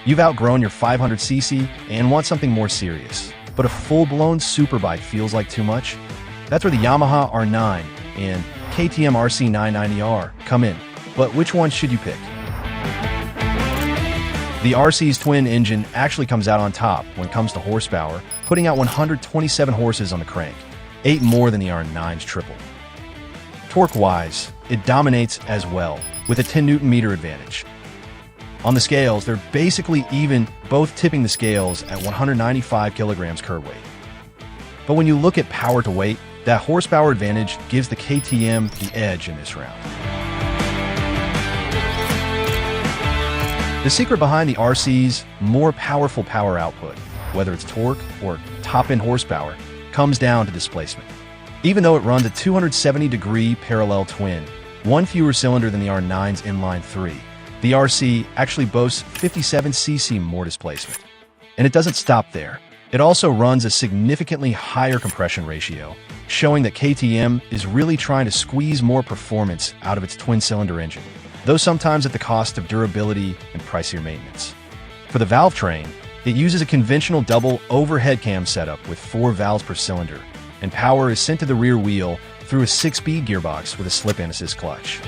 You've outgrown your 500cc and want something more serious, but a full-blown superbike feels like too much? That's where the Yamaha R9 and KTM RC 990R come in. But which one should you pick? The RC's twin engine actually comes out on top when it comes to horsepower, putting out 127 horses on the crank, 8 more than the R9's triple. Torque-wise, it dominates as well, with a 10 Nm advantage. On the scales, they're basically even, both tipping the scales at 195 kilograms curb weight. But when you look at power to weight, that horsepower advantage gives the KTM the edge in this round. The secret behind the RC's more powerful power output, whether it's torque or top-end horsepower, comes down to displacement. Even though it runs a 270-degree parallel twin, one fewer cylinder than the R9's inline 3, the RC actually boasts 57cc more displacement. And it doesn't stop there. It also runs a significantly higher compression ratio, showing that KTM is really trying to squeeze more performance out of its twin-cylinder engine, though sometimes at the cost of durability and pricier maintenance. For the valve train, it uses a conventional double overhead cam setup with 4 valves per cylinder, and power is sent to the rear wheel through a 6-speed gearbox with a slip-and assist clutch.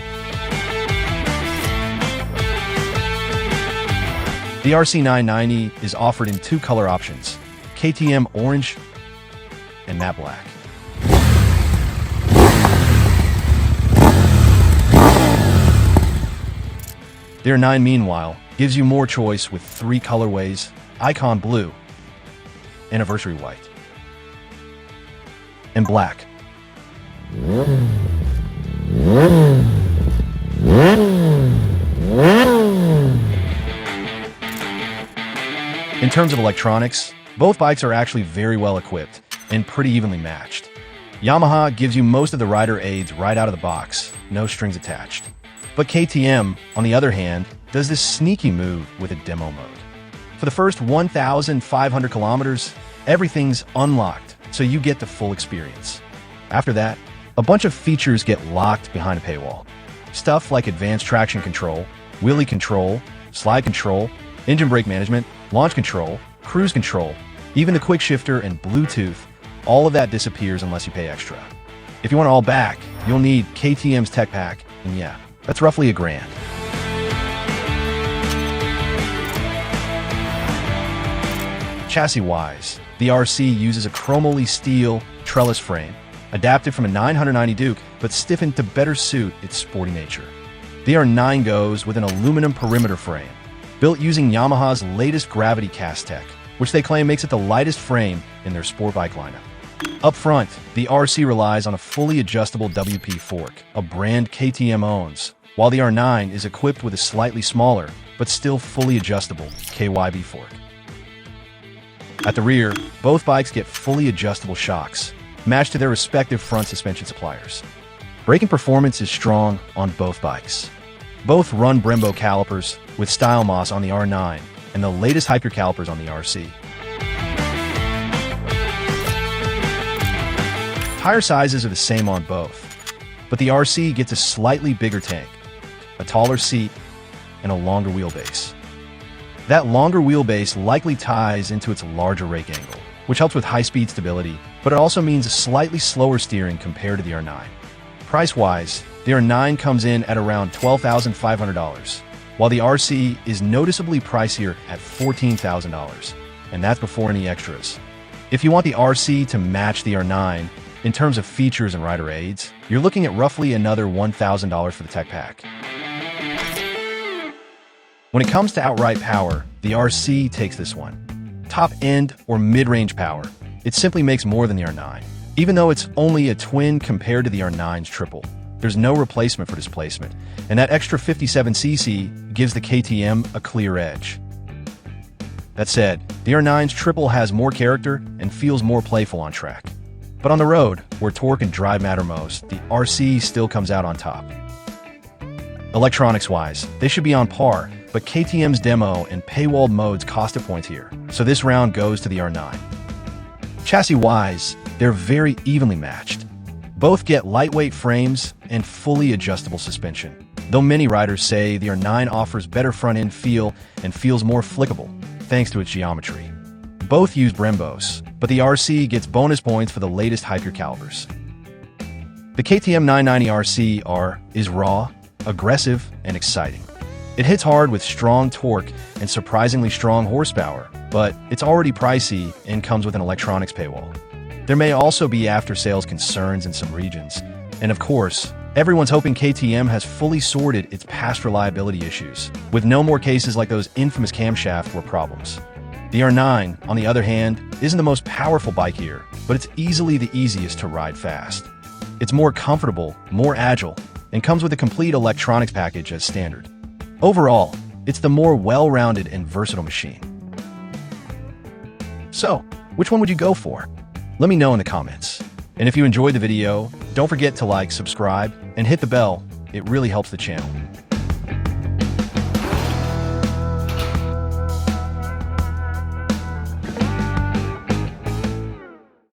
The RC 990 is offered in 2 color options, KTM Orange and Matte Black. The R9, meanwhile, gives you more choice with 3 colorways, Icon Blue, Anniversary White, and Black. In terms of electronics, both bikes are actually very well equipped and pretty evenly matched. Yamaha gives you most of the rider aids right out of the box, no strings attached. But KTM, on the other hand, does this sneaky move with a demo mode. For the first 1,500 kilometers, everything's unlocked, so you get the full experience. After that, a bunch of features get locked behind a paywall. Stuff like advanced traction control, wheelie control, slide control, engine brake management, launch control, cruise control, even the quick shifter and Bluetooth, all of that disappears unless you pay extra. If you want it all back, you'll need KTM's tech pack, and yeah, that's roughly $1,000. Chassis-wise, the RC uses a chromoly steel trellis frame, adapted from a 990 Duke, but stiffened to better suit its sporty nature. The R9 goes with an aluminum perimeter frame, built using Yamaha's latest gravity cast tech, which they claim makes it the lightest frame in their sport bike lineup. Up front, the RC relies on a fully adjustable WP fork, a brand KTM owns, while the R9 is equipped with a slightly smaller, but still fully adjustable KYB fork. At the rear, both bikes get fully adjustable shocks, matched to their respective front suspension suppliers. Braking performance is strong on both bikes. Both run Brembo calipers with Style Moss on the R9 and the latest Hyper calipers on the RC. Tire sizes are the same on both, but the RC gets a slightly bigger tank, a taller seat, and a longer wheelbase. That longer wheelbase likely ties into its larger rake angle, which helps with high-speed stability, but it also means a slightly slower steering compared to the R9. Price-wise, the R9 comes in at around $12,500, while the RC is noticeably pricier at $14,000, and that's before any extras. If you want the RC to match the R9 in terms of features and rider aids, you're looking at roughly another $1,000 for the tech pack. When it comes to outright power, the RC takes this one. Top-end or mid-range power, it simply makes more than the R9. Even though it's only a twin compared to the R9's triple, there's no replacement for displacement, and that extra 57cc gives the KTM a clear edge. That said, the R9's triple has more character and feels more playful on track. But on the road, where torque and drive matter most, the RC still comes out on top. Electronics-wise, they should be on par, but KTM's demo and paywalled modes cost a point here, so this round goes to the R9. Chassis-wise, they're very evenly matched. Both get lightweight frames and fully adjustable suspension, though many riders say the R9 offers better front-end feel and feels more flickable, thanks to its geometry. Both use Brembos, but the RC gets bonus points for the latest hyper calibers. The KTM 990 RC is raw, aggressive, and exciting. It hits hard with strong torque and surprisingly strong horsepower, but it's already pricey and comes with an electronics paywall. There may also be after-sales concerns in some regions, and of course, everyone's hoping KTM has fully sorted its past reliability issues, with no more cases like those infamous camshaft were problems. The R9, on the other hand, isn't the most powerful bike here, but it's easily the easiest to ride fast. It's more comfortable, more agile, and comes with a complete electronics package as standard. Overall, it's the more well-rounded and versatile machine. So, which one would you go for? Let me know in the comments. And if you enjoyed the video, don't forget to like, subscribe, and hit the bell. It really helps the channel.